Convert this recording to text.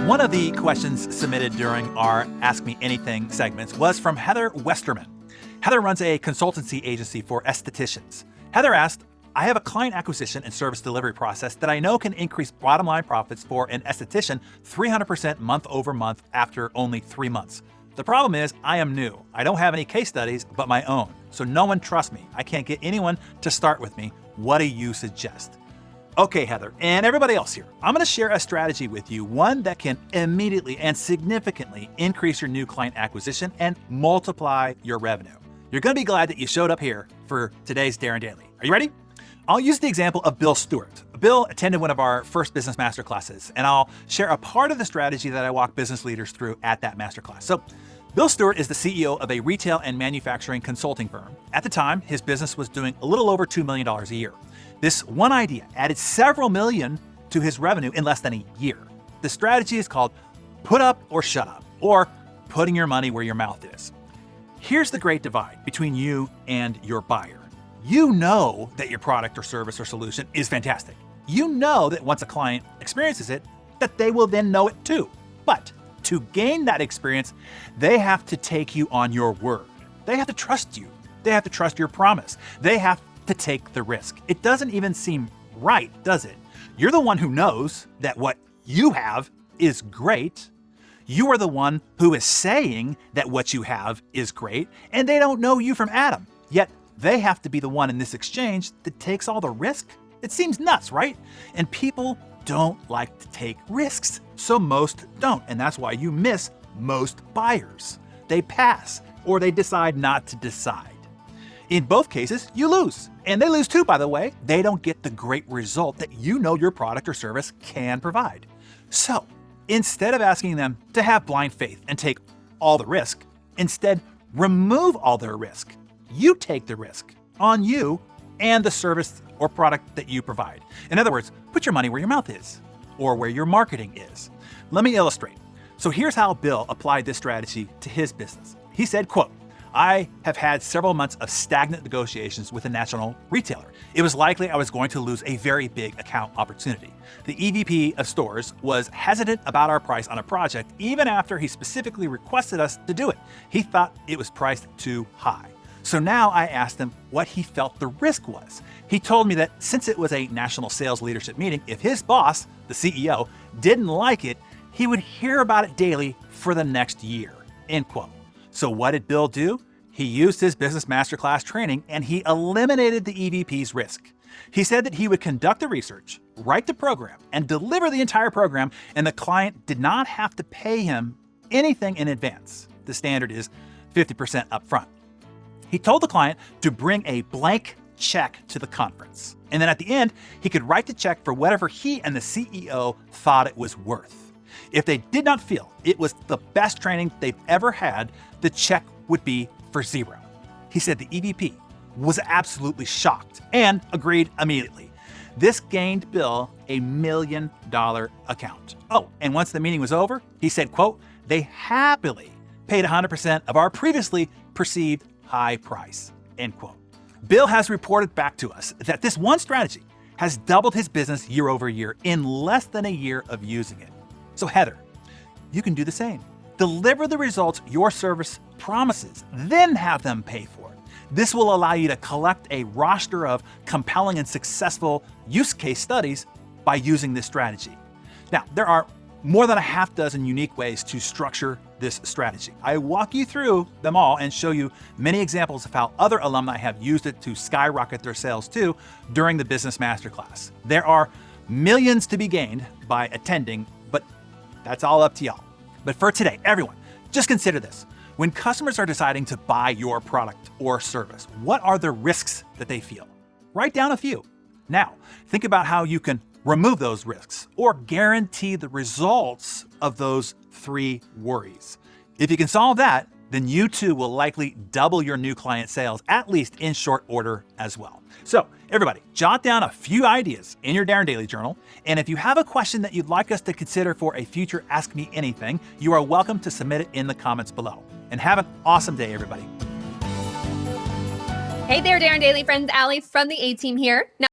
One of the questions submitted during our Ask Me Anything segments was from Heather Westerman. Heather runs a consultancy agency for estheticians. Heather asked, I have a client acquisition and service delivery process that I know can increase bottom line profits for an esthetician 300% month over month after only 3 months. The problem is I am new. I don't have any case studies but my own, so no one trusts me. I can't get anyone to start with me. What do you suggest? Okay, Heather, and everybody else here, I'm going to share a strategy with you, one that can immediately and significantly increase your new client acquisition and multiply your revenue. You're going to be glad that you showed up here for today's Darren Daily. Are you ready? I'll use the example of Bill Stewart. Bill attended one of our first business masterclasses, and I'll share a part of the strategy that I walk business leaders through at that masterclass. So, Bill Stewart is the CEO of a retail and manufacturing consulting firm. At the time, his business was doing a little over $2 million a year. This one idea added several million to his revenue in less than a year. The strategy is called put up or shut up, or putting your money where your mouth is. Here's the great divide between you and your buyer. You know that your product or service or solution is fantastic. You know that once a client experiences it, that they will then know it too. But to gain that experience, they have to take you on your word. They have to trust you. They have to trust your promise. They have to take the risk. It doesn't even seem right, does it? You're the one who knows that what you have is great. You are the one who is saying that what you have is great, and they don't know you from Adam. Yet they have to be the one in this exchange that takes all the risk. It seems nuts, right? And people don't like to take risks, so most don't, and that's why you miss most buyers. They pass, or they decide not to decide. In both cases, you lose. And they lose too, by the way. They don't get the great result that you know your product or service can provide. So, instead of asking them to have blind faith and take all the risk, instead remove all their risk. You take the risk on you and the service or product that you provide. In other words, put your money where your mouth is, or where your marketing is. Let me illustrate. So here's how Bill applied this strategy to his business. He said, quote, I have had several months of stagnant negotiations with a national retailer. It was likely I was going to lose a very big account opportunity. The EVP of stores was hesitant about our price on a project even after he specifically requested us to do it. He thought it was priced too high. So now I asked him what he felt the risk was. He told me that since it was a national sales leadership meeting, if his boss, the CEO, didn't like it, he would hear about it daily for the next year, end quote. So what did Bill do? He used his business masterclass training and he eliminated the EVP's risk. He said that he would conduct the research, write the program, and deliver the entire program, and the client did not have to pay him anything in advance. The standard is 50% upfront. He told the client to bring a blank check to the conference. And then at the end, he could write the check for whatever he and the CEO thought it was worth. If they did not feel it was the best training they've ever had, the check would be for zero. He said the EVP was absolutely shocked and agreed immediately. This gained Bill a $1 million account. Oh, and once the meeting was over, he said, quote, they happily paid 100% of our previously perceived high price, end quote. Bill has reported back to us that this one strategy has doubled his business year over year in less than a year of using it. So Heather, you can do the same. Deliver the results your service promises, then have them pay for it. This will allow you to collect a roster of compelling and successful use case studies by using this strategy. Now, there are more than a half dozen unique ways to structure this strategy. I walk you through them all and show you many examples of how other alumni have used it to skyrocket their sales too during the Business Masterclass. There are millions to be gained by attending, but that's all up to y'all. But for today, everyone, just consider this. When customers are deciding to buy your product or service, what are the risks that they feel? Write down a few. Now, think about how you can remove those risks or guarantee the results of those 3 worries. If you can solve that, then you too will likely double your new client sales, at least in short order as well. So everybody, jot down a few ideas in your Darren Daily Journal. And if you have a question that you'd like us to consider for a future Ask Me Anything, you are welcome to submit it in the comments below. And have an awesome day, everybody. Hey there, Darren Daily friends. Allie from the A-Team here. Now,